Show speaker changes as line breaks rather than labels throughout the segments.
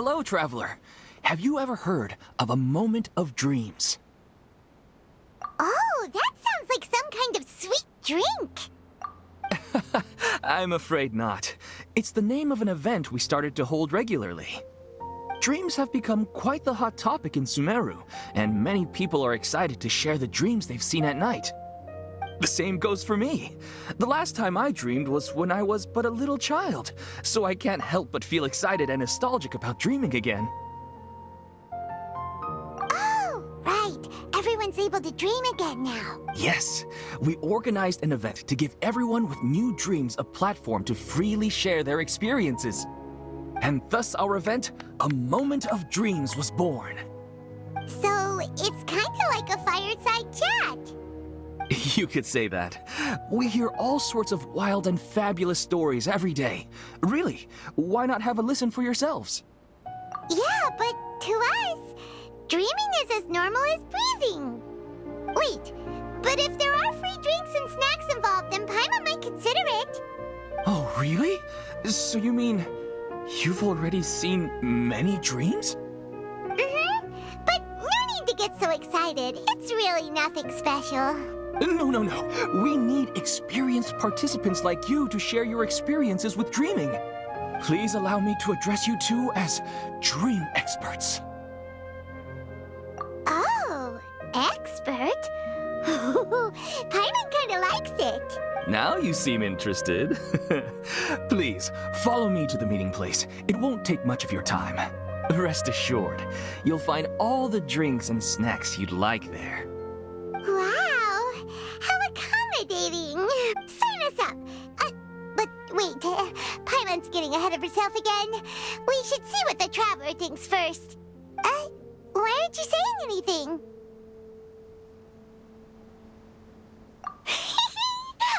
Hello, traveler. Have you ever heard of a moment of dreams?
Oh, that sounds like some kind of sweet drink.
I'm afraid not. It's the name of an event we started to hold regularly. Dreams have become quite the hot topic in Sumeru, and many people are excited to share the dreams they've seen at night. The same goes for me. The last time I dreamed was when I was but a little child, so I can't help but feel excited and nostalgic about dreaming again.
Oh, right. Everyone's able to dream again now.
Yes, we organized an event to give everyone with new dreams a platform to freely share their experiences. And thus our event, A Moment of Dreams, was born.
So, it's kinda like a fireside chat.
You could say that. We hear all sorts of wild and fabulous stories every day. Really, why not have a listen for yourselves?
Yeah, but to us, dreaming is as normal as breathing. Wait, but if there are free drinks and snacks involved, then Paimon might consider it.
Oh, really? So you mean you've already seen many dreams?
Mm-hmm. But no need to get so excited. It's really nothing special.
No. We need experienced participants like you to share your experiences with dreaming. Please allow me to address you two as dream experts.
Oh, expert? Paimon kinda likes it.
Now you seem interested. Please, follow me to the meeting place. It won't take much of your time. Rest assured, you'll find all the drinks and snacks you'd like there.
Wow, how accommodating. Sign us up. But wait, Paimon's getting ahead of herself again. We should see what the traveler thinks first. Why aren't you saying anything?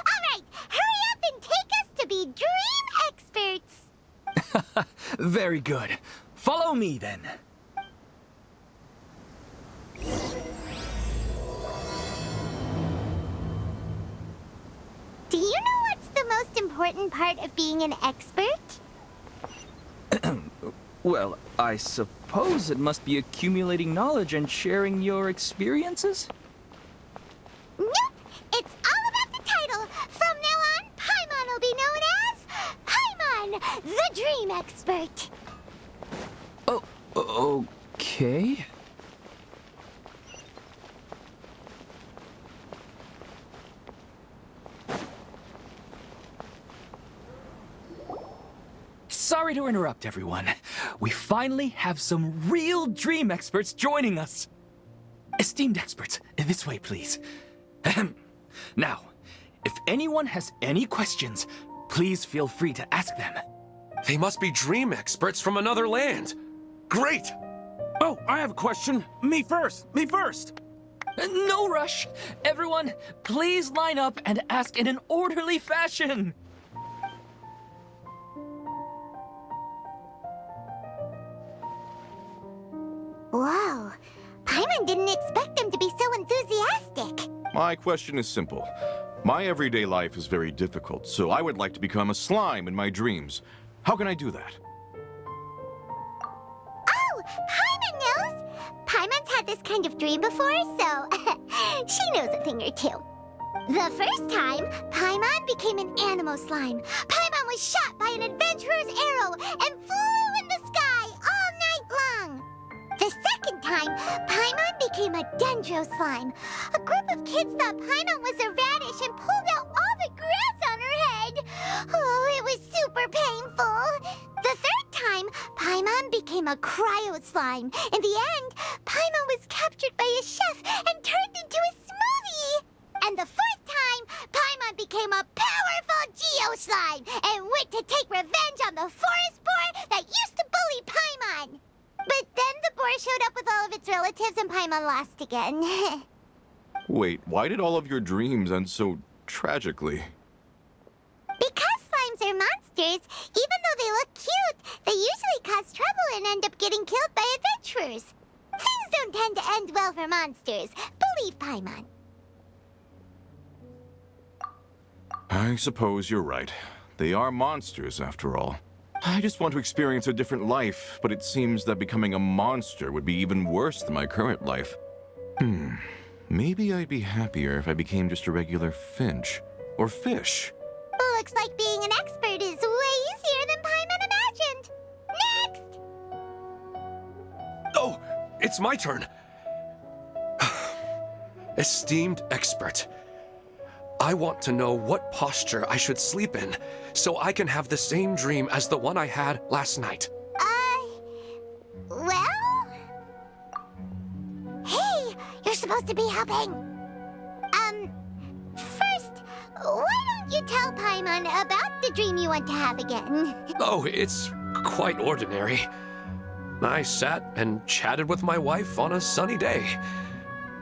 All right, hurry up and take us to be dream experts.
Very good. Follow me then.
Do you know what's the most important part of being an expert?
Well, I suppose it must be accumulating knowledge and sharing your experiences?
Nope! It's all about the title! From now on, Paimon will be known as Paimon, the Dream Expert!
Oh, okay. Sorry to interrupt, everyone. We finally have some real dream experts joining us. Esteemed experts, this way, please. Ahem. Now, if anyone has any questions, please feel free to ask them.
They must be dream experts from another land. Great!
Oh, I have a question. Me first!
No rush. Everyone, please line up and ask in an orderly fashion.
Whoa, Paimon didn't expect them to be so enthusiastic.
My question is simple. My everyday life is very difficult, so I would like to become a slime in my dreams. How can I do that?
Oh, Paimon knows! Paimon's had this kind of dream before, so she knows a thing or two. The first time, Paimon became an animal slime. Paimon was shot by an adventurer's arrow and flew in the sky all night long. The second time, Paimon became a dendro slime. A group of kids thought Paimon was a radish and pulled out all the grass on her head. Oh, it was super painful. The third time, Paimon became a cryo slime. In the end, Paimon was captured by a chef and turned into a smoothie. And the fourth time, Paimon became a powerful geo slime and went to take revenge on the forest boar that used to bully Paimon. But then the boar showed up with all of its relatives and Paimon lost again.
Wait, why did all of your dreams end so tragically?
Because slimes are monsters, even though they look cute, they usually cause trouble and end up getting killed by adventurers. Things don't tend to end well for monsters. Believe Paimon.
I suppose you're right. They are monsters, after all. I just want to experience a different life, but it seems that becoming a monster would be even worse than my current life. Maybe I'd be happier if I became just a regular finch. Or fish.
Looks like being an expert is way easier than Paimon imagined. Next!
Oh, it's my turn. Esteemed expert, I want to know what posture I should sleep in so I can have the same dream as the one I had last night.
Well? Hey, you're supposed to be helping. First, why don't you tell Paimon about the dream you want to have again?
Oh, it's quite ordinary. I sat and chatted with my wife on a sunny day,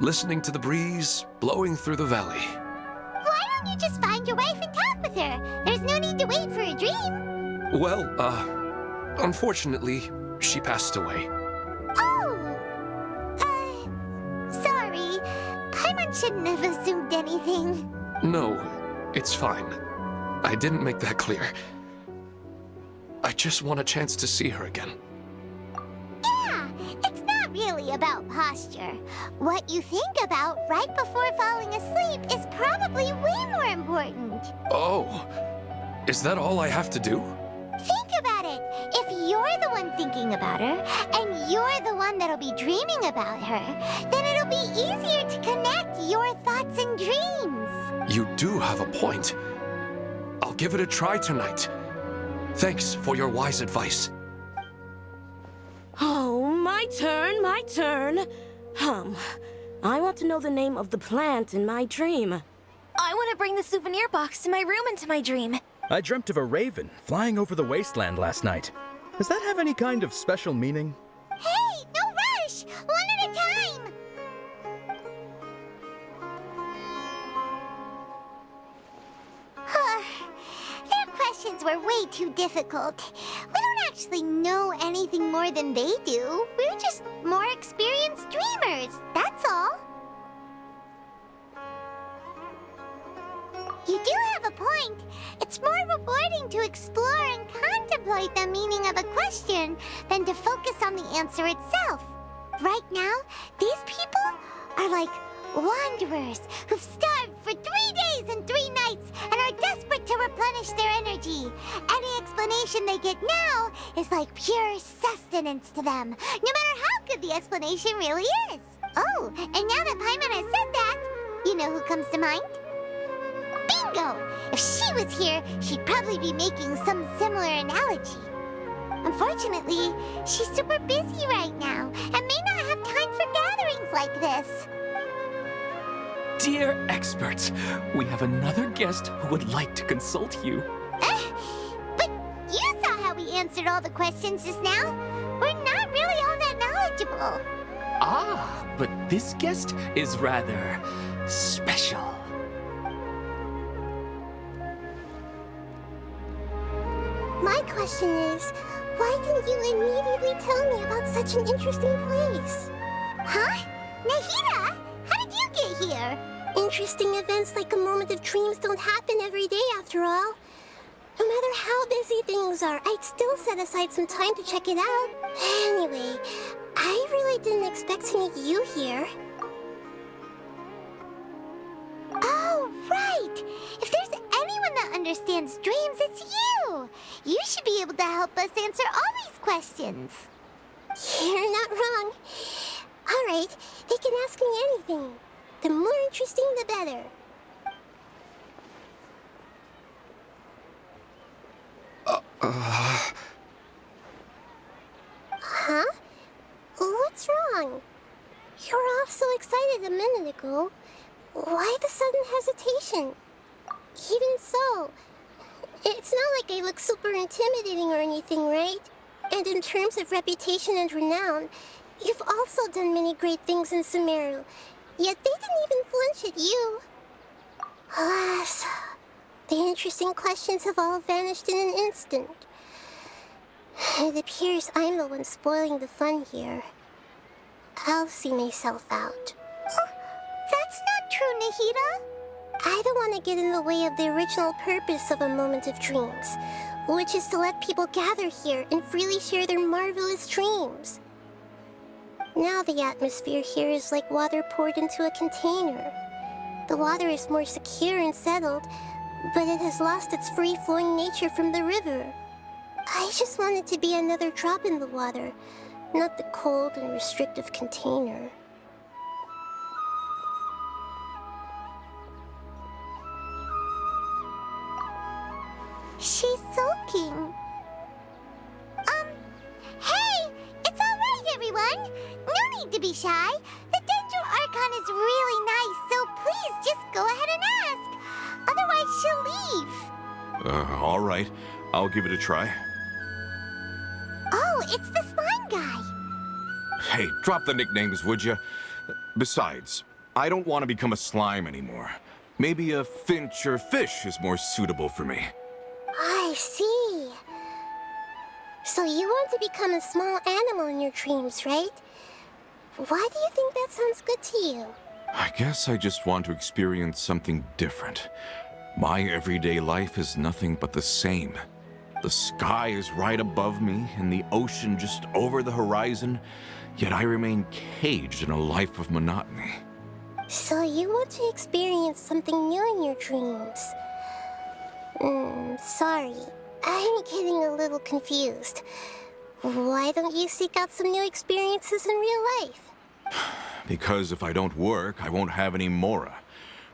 listening to the breeze blowing through the valley.
Why don't you just find your wife and talk with her? There's no need to wait for a dream.
Well, unfortunately, she passed away.
Oh! Sorry. Paimon shouldn't have assumed anything.
No, it's fine. I didn't make that clear. I just want a chance to see her again.
Yeah, it's not really about posture. What you think about right before falling asleep is probably way more important.
Oh, is that all I have to do?
Think about it. If you're the one thinking about her, and you're the one that'll be dreaming about her, then it'll be easier to connect your thoughts and dreams.
You do have a point. I'll give it a try tonight. Thanks for your wise advice.
Oh, my turn, my turn. I want to know the name of the plant in my dream.
I want to bring the souvenir box to my room into my dream.
I dreamt of a raven flying over the wasteland last night. Does that have any kind of special meaning?
Hey, no rush! One at a time! Their questions were way too difficult. We don't actually know anything more than they do. We're just more experienced dreamers, that's all. You do have a point. It's more rewarding to explore and contemplate the meaning of a question than to focus on the answer itself. Right now, these people are like wanderers who've starved for 3 days and 3 nights and are desperate to replenish their energy. Any explanation they get now is like pure sustenance to them, no matter how good the explanation really is. Oh, and now that Paimon has said that, you know who comes to mind? Bingo! If she was here, she'd probably be making some similar analogy. Unfortunately, she's super busy right now and may not have time for gatherings like this.
Dear experts, we have another guest who would like to consult you.
But you saw how we answered all the questions just now. We're not really all that knowledgeable.
Ah, but this guest is rather special.
My question is, why didn't you immediately tell me about such an interesting place? Huh? Nahida? How did you get here? Interesting events like a moment of dreams don't happen every day after all. No matter how busy things are, I'd still set aside some time to check it out. Anyway, I really didn't expect to meet you here. Oh, right! If there's anyone that understands dreams, it's you! You should be able to help us answer all these questions. You're not wrong. All right, they can ask me anything. The more interesting, the better. Huh? What's wrong? You were all so excited a minute ago. Why the sudden hesitation? Even so, it's not like I look super intimidating or anything, right? And in terms of reputation and renown, you've also done many great things in Sumeru, yet they didn't even flinch at you. Alas, the interesting questions have all vanished in an instant. It appears I'm the one spoiling the fun here. I'll see myself out. That's not true, Nahida. I don't want to get in the way of the original purpose of a moment of dreams, which is to let people gather here and freely share their marvelous dreams. Now the atmosphere here is like water poured into a container. The water is more secure and settled, but it has lost its free-flowing nature from the river. I just want it to be another drop in the water, not the cold and restrictive container. She's sulking. Hey! It's all right, everyone! No need to be shy. The Dendro Archon is really nice, so please just go ahead and ask. Otherwise, she'll leave.
All right. I'll give it a try.
Oh, it's the slime guy.
Hey, drop the nicknames, would you? Besides, I don't want to become a slime anymore. Maybe a finch or fish is more suitable for me.
I see. So you want to become a small animal in your dreams, right? Why do you think that sounds good to you?
I guess I just want to experience something different. My everyday life is nothing but the same. The sky is right above me and the ocean just over the horizon, yet I remain caged in a life of monotony.
So you want to experience something new in your dreams? Sorry. I'm getting a little confused. Why don't you seek out some new experiences in real life?
Because if I don't work, I won't have any mora.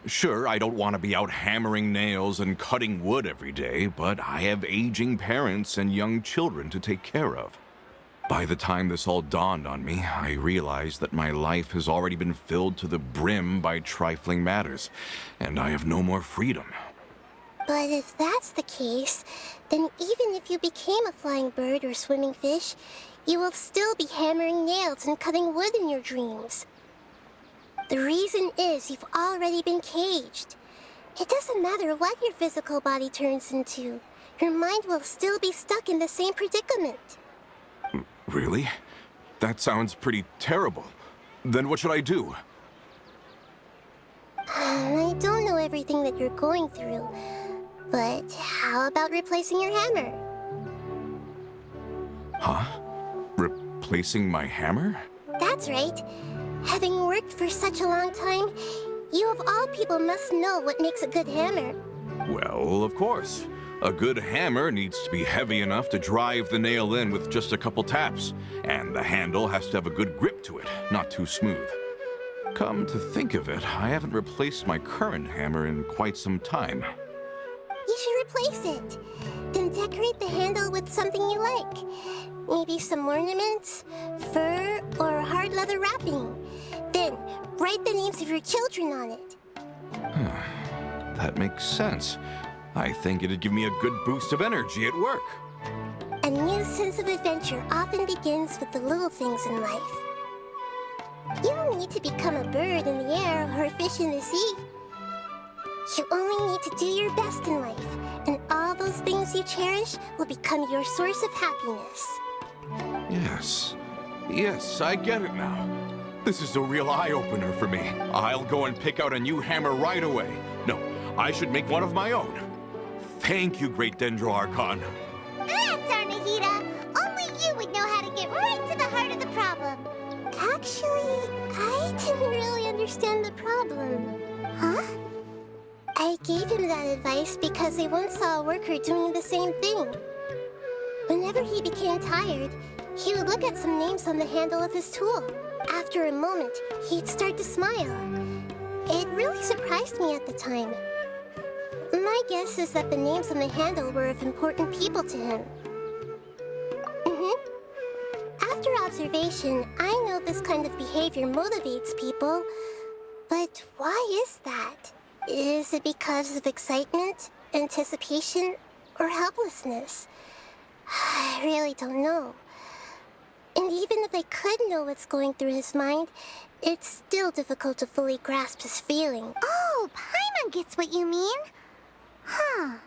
Sure, I don't want to be out hammering nails and cutting wood every day, but I have aging parents and young children to take care of. By the time this all dawned on me, I realized that my life has already been filled to the brim by trifling matters, and I have no more freedom.
But if that's the case, then even if you became a flying bird or swimming fish, you will still be hammering nails and cutting wood in your dreams. The reason is you've already been caged. It doesn't matter what your physical body turns into. Your mind will still be stuck in the same predicament.
Really? That sounds pretty terrible. Then what should I do?
I don't know everything that you're going through, but how about replacing your hammer?
Huh? Replacing my hammer?
That's right. Having worked for such a long time, you of all people must know what makes a good hammer.
Well, of course. A good hammer needs to be heavy enough to drive the nail in with just a couple taps, and the handle has to have a good grip to it, not too smooth. Come to think of it, I haven't replaced my current hammer in quite some time.
You should replace it. Then decorate the handle with something you like. Maybe some ornaments, fur, or hard leather wrapping. Then write the names of your children on it.
That makes sense. I think it'd give me a good boost of energy at work.
A new sense of adventure often begins with the little things in life. You don't need to become a bird in the air or a fish in the sea. You only need to do your best in life, and all those things you cherish will become your source of happiness.
Yes, I get it now. This is a real eye-opener for me. I'll go and pick out a new hammer right away. No, I should make one of my own. Thank you, Great Dendro Archon.
That's our Nahida. Only you would know how to get right to the heart of the problem. Actually, I didn't really understand the problem. Huh? I gave him that advice because I once saw a worker doing the same thing. Whenever he became tired, he would look at some names on the handle of his tool. After a moment, he'd start to smile. It really surprised me at the time. My guess is that the names on the handle were of important people to him. After observation, I know this kind of behavior motivates people. But why is that? Is it because of excitement, anticipation, or helplessness? I really don't know. And even if I could know what's going through his mind, it's still difficult to fully grasp his feeling. Oh, Paimon gets what you mean. Huh.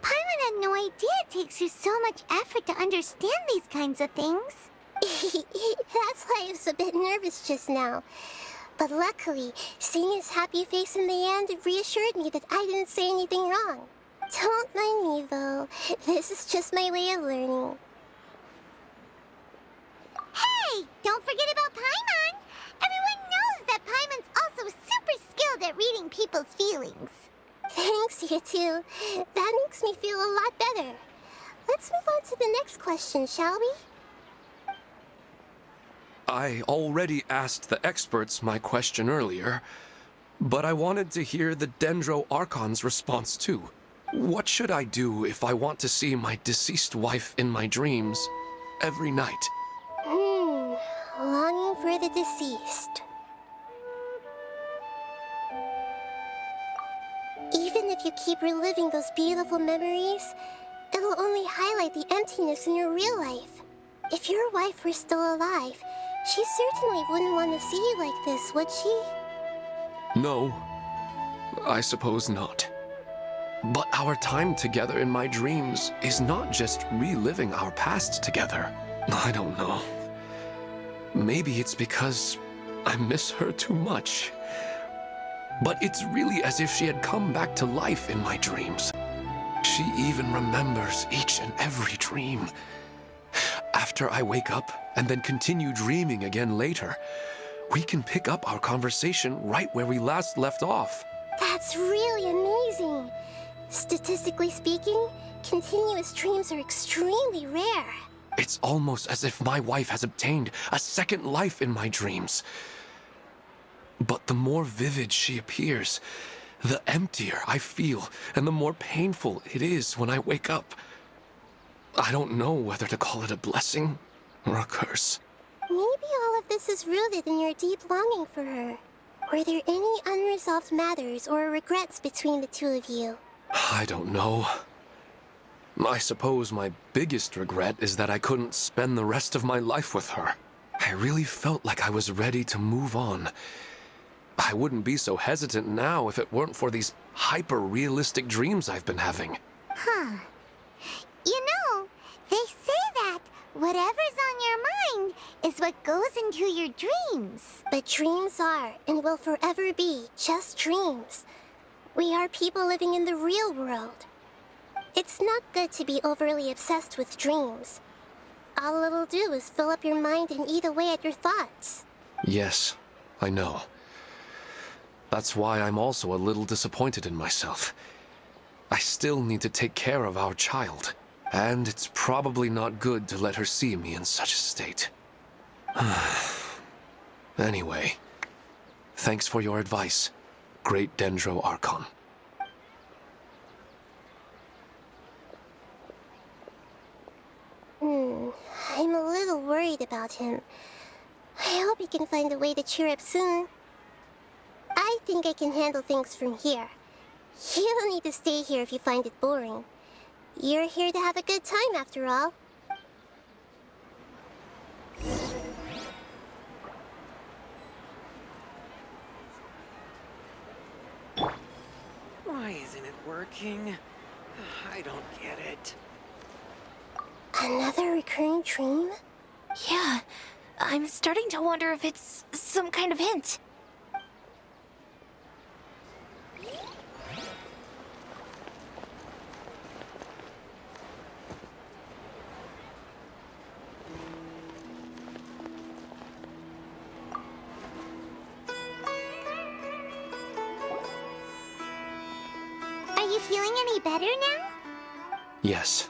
Paimon had no idea it takes you so much effort to understand these kinds of things. That's why I was a bit nervous just now. But luckily, seeing his happy face in the end reassured me that I didn't say anything wrong. Don't mind me, though. This is just my way of learning. Hey! Don't forget about Paimon! Everyone knows that Paimon's also super skilled at reading people's feelings. Thanks, you two. That makes me feel a lot better. Let's move on to the next question, shall we?
I already asked the experts my question earlier, but I wanted to hear the Dendro Archon's response too. What should I do if I want to see my deceased wife in my dreams every night?
Longing for the deceased. Even if you keep reliving those beautiful memories, it'll only highlight the emptiness in your real life. If your wife were still alive, she certainly wouldn't want to see you like this, would she?
No, I suppose not. But our time together in my dreams is not just reliving our past together. I don't know. Maybe it's because I miss her too much. But it's really as if she had come back to life in my dreams. She even remembers each and every dream. After I wake up and then continue dreaming again later, we can pick up our conversation right where we last left off.
That's really amazing. Statistically speaking, continuous dreams are extremely rare.
It's almost as if my wife has obtained a second life in my dreams. But the more vivid she appears, the emptier I feel, and the more painful it is when I wake up. I don't know whether to call it a blessing or a curse.
Maybe all of this is rooted in your deep longing for her. Were there any unresolved matters or regrets between the two of you?
I don't know. I suppose my biggest regret is that I couldn't spend the rest of my life with her. I really felt like I was ready to move on. I wouldn't be so hesitant now if it weren't for these hyper-realistic dreams I've been having.
Huh. You know, they say that whatever's on your mind is what goes into your dreams. But dreams are, and will forever be, just dreams. We are people living in the real world. It's not good to be overly obsessed with dreams. All it'll do is fill up your mind and eat away at your thoughts.
Yes, I know. That's why I'm also a little disappointed in myself. I still need to take care of our child, and it's probably not good to let her see me in such a state. Anyway, thanks for your advice, Great Dendro Archon.
I'm a little worried about him. I hope he can find a way to cheer up soon. I think I can handle things from here. You don't need to stay here if you find it boring. You're here to have a good time, after all.
Why isn't it working? I don't get it.
Another recurring dream?
Yeah, I'm starting to wonder if it's some kind of hint.
Are you feeling any better now?
Yes.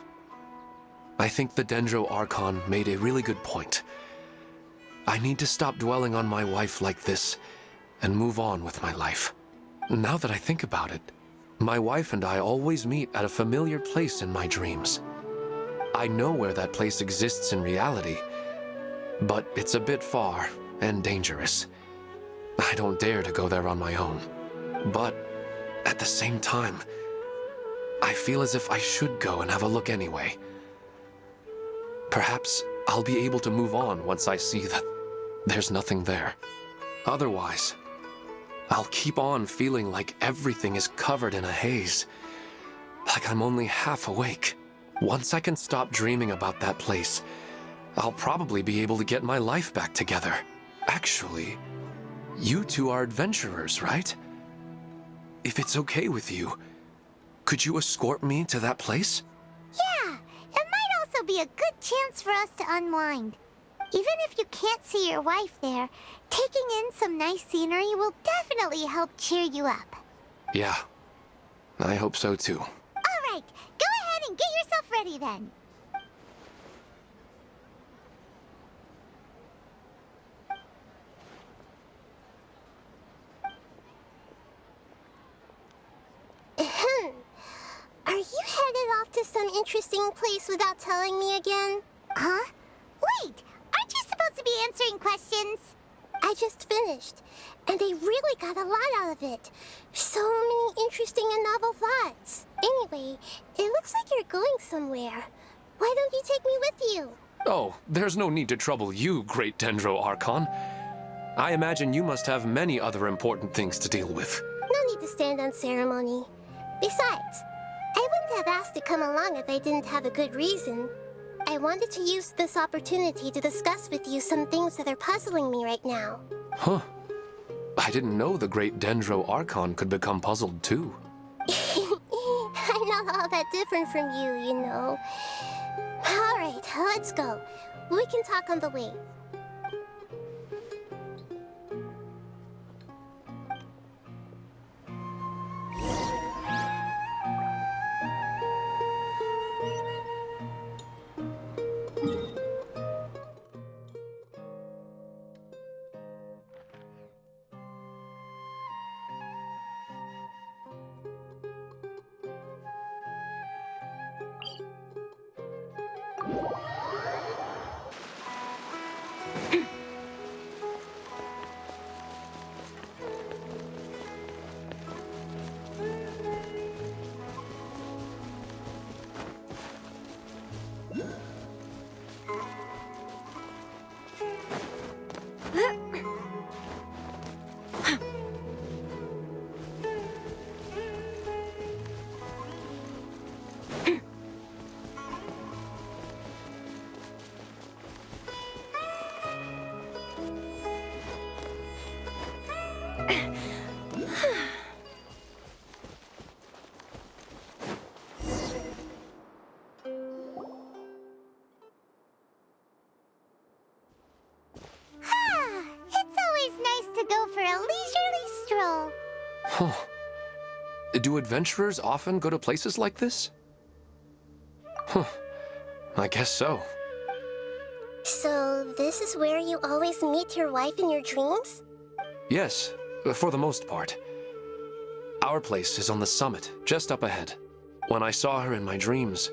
I think the Dendro Archon made a really good point. I need to stop dwelling on my wife like this and move on with my life. Now that I think about it, my wife and I always meet at a familiar place in my dreams. I know where that place exists in reality, but it's a bit far and dangerous. I don't dare to go there on my own. But at the same time, I feel as if I should go and have a look anyway. Perhaps I'll be able to move on once I see that there's nothing there. Otherwise, I'll keep on feeling like everything is covered in a haze, like I'm only half awake. Once I can stop dreaming about that place, I'll probably be able to get my life back together. Actually, you two are adventurers, right? If it's okay with you, Could you escort me to that place?
Yeah, it might also be a good chance for us to unwind. Even if you can't see your wife there, taking in some nice scenery will definitely help cheer you up.
Yeah, I hope so too.
All right, go ahead and get yourself ready then. Are you headed off to some interesting place without telling me again? Huh? Wait, aren't you supposed to be answering questions? I just finished, and I really got a lot out of it. So many interesting and novel thoughts. Anyway, it looks like you're going somewhere. Why don't you take me with you?
Oh, there's no need to trouble you, Great Dendro Archon. I imagine you must have many other important things to deal with.
No need to stand on ceremony. Besides, I wouldn't have asked to come along if I didn't have a good reason. I wanted to use this opportunity to discuss with you some things that are puzzling me right now.
Huh. I didn't know the Great Dendro Archon could become puzzled too.
I'm not all that different from you, you know. Alright, let's go. We can talk on the way.
Huh. Do adventurers often go to places like this? Huh. I guess so.
So, this is where you always meet your wife in your dreams?
Yes, for the most part. Our place is on the summit, just up ahead. When I saw her in my dreams,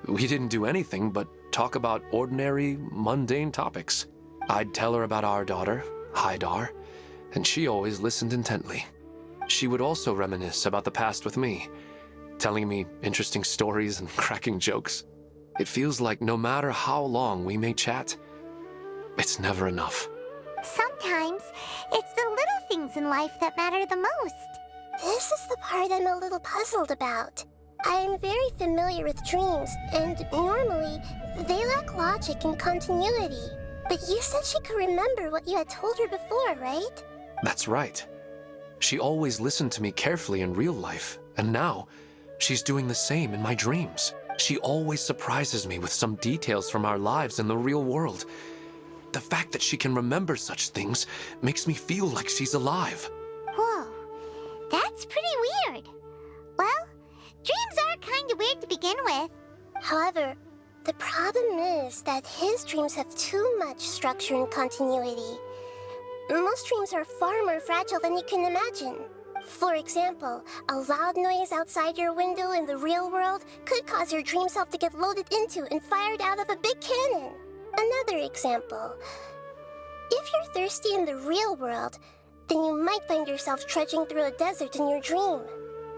we didn't do anything but talk about ordinary, mundane topics. I'd tell her about our daughter, Haidar, and she always listened intently. She would also reminisce about the past with me, telling me interesting stories and cracking jokes. It feels like no matter how long we may chat, it's never enough.
Sometimes, it's the little things in life that matter the most. This is the part I'm a little puzzled about. I am very familiar with dreams, and normally, they lack logic and continuity. But you said she could remember what you had told her before, right?
That's right. She always listened to me carefully in real life, and now, she's doing the same in my dreams. She always surprises me with some details from our lives in the real world. The fact that she can remember such things makes me feel like she's alive.
Whoa, that's pretty weird. Well, dreams are kind of weird to begin with. However, the problem is that his dreams have too much structure and continuity. Most dreams are far more fragile than you can imagine. For example, a loud noise outside your window in the real world could cause your dream self to get loaded into and fired out of a big cannon. Another example. If you're thirsty in the real world, then you might find yourself trudging through a desert in your dream.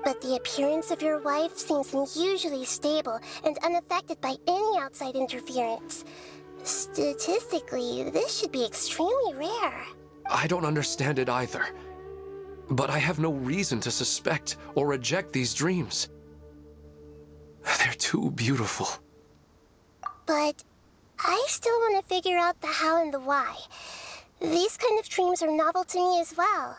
But the appearance of your wife seems unusually stable and unaffected by any outside interference. Statistically, this should be extremely rare.
I don't understand it either. But I have no reason to suspect or reject these dreams. They're too beautiful.
But I still want to figure out the how and the why. These kind of dreams are novel to me as well.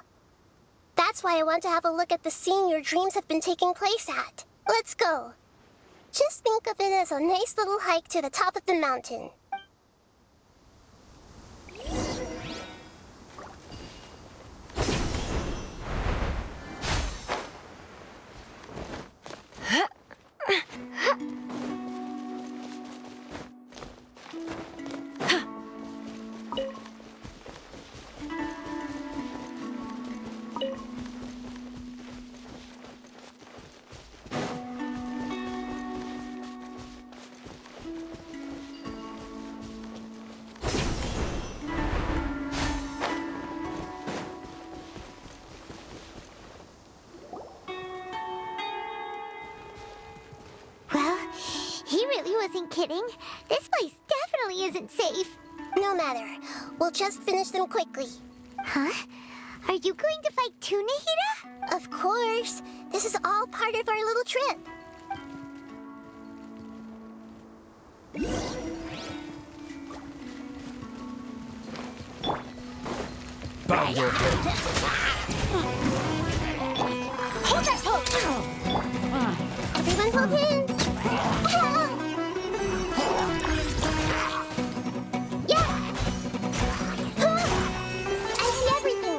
That's why I want to have a look at the scene your dreams have been taking place at.
Let's go. Just think of it as a nice little hike to the top of the mountain.
Well, he really wasn't kidding. This place definitely isn't safe.
No matter. We'll just finish them quickly.
Huh? Are you going to fight too, Nahida?
Of course. This is all part of our little trip.
Hold that pose!
Everyone hold hands. Yeah! I see everything.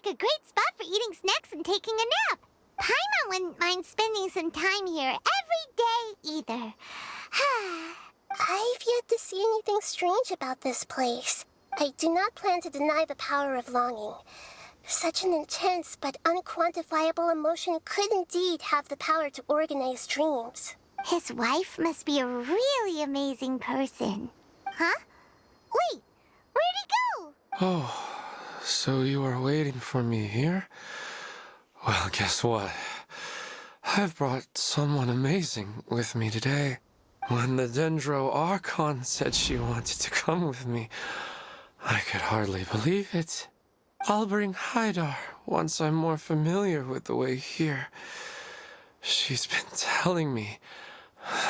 A great spot for eating snacks and taking a nap. Paimon wouldn't mind spending some time here every day either.
I've yet to see anything strange about this place. I do not plan to deny the power of longing. Such an intense but unquantifiable emotion could indeed have the power to organize dreams.
His wife must be a really amazing person. Huh? Wait, where'd he go?
Oh, so you are waiting for me here? Well, guess what? I've brought someone amazing with me today. When the Dendro Archon said she wanted to come with me, I could hardly believe it. I'll bring Haidar once I'm more familiar with the way here. She's been telling me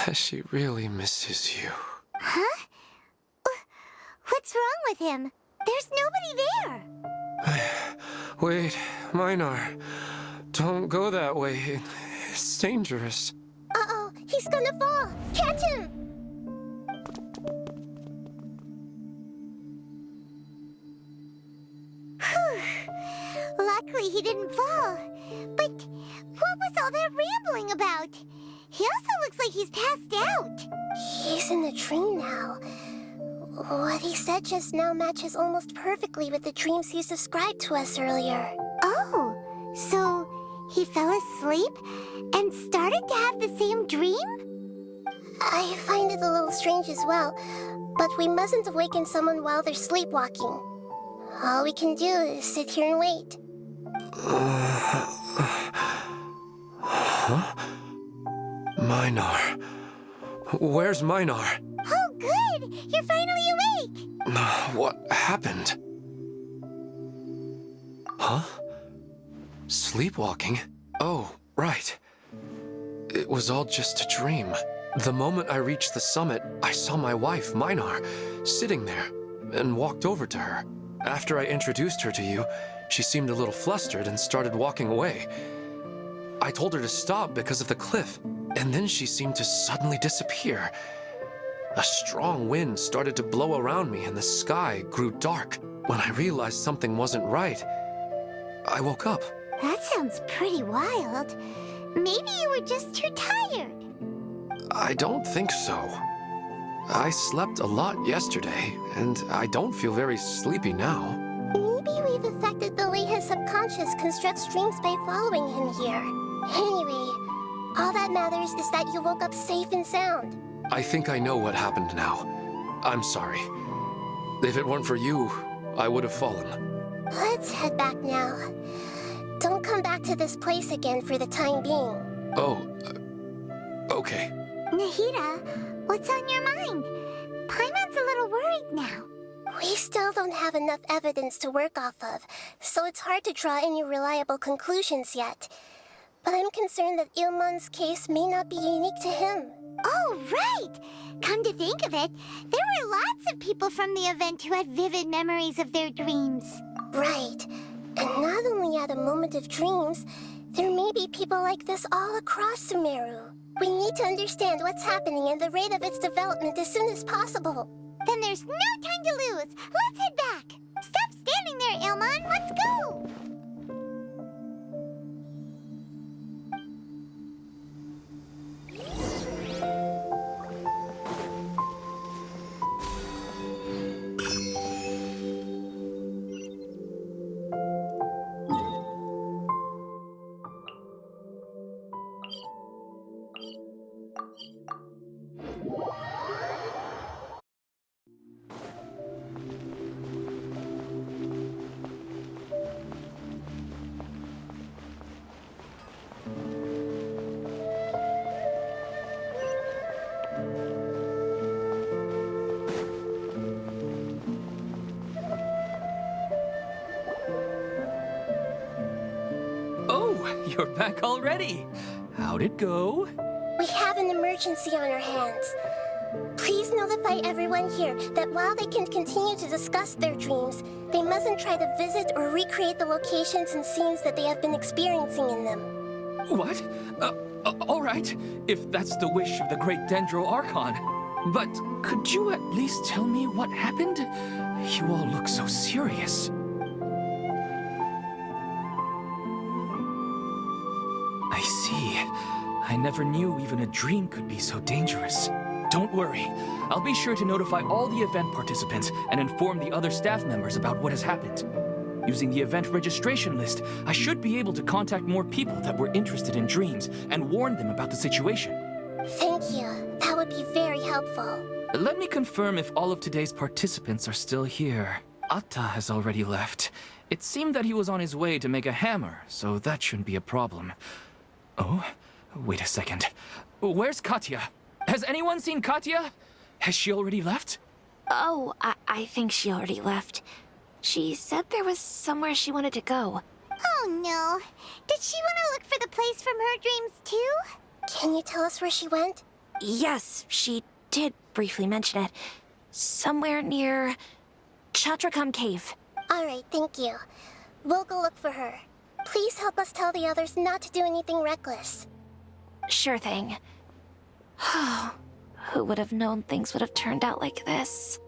that she really misses you.
Huh? What's wrong with him? There's nobody there.
Wait, Minar. Don't go that way. It's dangerous.
Uh-oh, he's gonna fall! Catch him!
Luckily he didn't fall. But what was all that rambling about? He also looks like he's passed out.
He's in a dream now. What he said just now matches almost perfectly with the dreams he's described to us earlier.
Oh, so he fell asleep and started to have the same dream?
I find it a little strange as well, but we mustn't awaken someone while they're sleepwalking. All we can do is sit here and wait.
Huh? Minar. Where's Minar?
Oh, good! You're finally awake!
What happened? Huh? Sleepwalking? Oh, right. It was all just a dream. The moment I reached the summit, I saw my wife, Minar, sitting there, and walked over to her. After I introduced her to you, she seemed a little flustered and started walking away. I told her to stop because of the cliff, and then she seemed to suddenly disappear. A strong wind started to blow around me and the sky grew dark. When I realized something wasn't right, I woke up.
That sounds pretty wild. Maybe you were just too tired.
I don't think so. I slept a lot yesterday, and I don't feel very sleepy now.
Maybe we've affected the way his subconscious constructs dreams by following him here. Anyway, all that matters is that you woke up safe and sound.
I think I know what happened now. I'm sorry. If it weren't for you, I would have fallen.
Let's head back now. Don't come back to this place again for the time being.
Oh, okay.
Nahida, what's on your mind? Paimon's a little worried now.
We still don't have enough evidence to work off of, so it's hard to draw any reliable conclusions yet. But I'm concerned that Ilmon's case may not be unique to him.
Oh, right! Come to think of it, there were lots of people from the event who had vivid memories of their dreams.
Right. And not only at a moment of dreams, there may be people like this all across Sumeru. We need to understand what's happening and the rate of its development as soon as possible.
Then there's no time to lose. Let's head back. Stop standing there, Ilmon. Let's go.
You're back already. How'd it go?
We have an emergency on our hands. Please notify everyone here that while they can continue to discuss their dreams, they mustn't try to visit or recreate the locations and scenes that they have been experiencing in them.
What? All right, if that's the wish of the great Dendro Archon. But could you at least tell me what happened? You all look so serious. I see. I never knew even a dream could be so dangerous. Don't worry. I'll be sure to notify all the event participants and inform the other staff members about what has happened. Using the event registration list, I should be able to contact more people that were interested in dreams and warn them about the situation.
Thank you. That would be very helpful.
Let me confirm if all of today's participants are still here. Atta has already left. It seemed that he was on his way to make a hammer, so that shouldn't be a problem. Oh, wait a second. Where's Katya? Has anyone seen Katya? Has she already left?
Oh, I think she already left. She said there was somewhere she wanted to go.
Oh no. Did she want to look for the place from her dreams too?
Can you tell us where she went?
Yes, she did briefly mention it. Somewhere near Chatrakam Cave.
All right, thank you. We'll go look for her. Please help us tell the others not to do anything reckless.
Sure thing. Who would have known things would have turned out like this?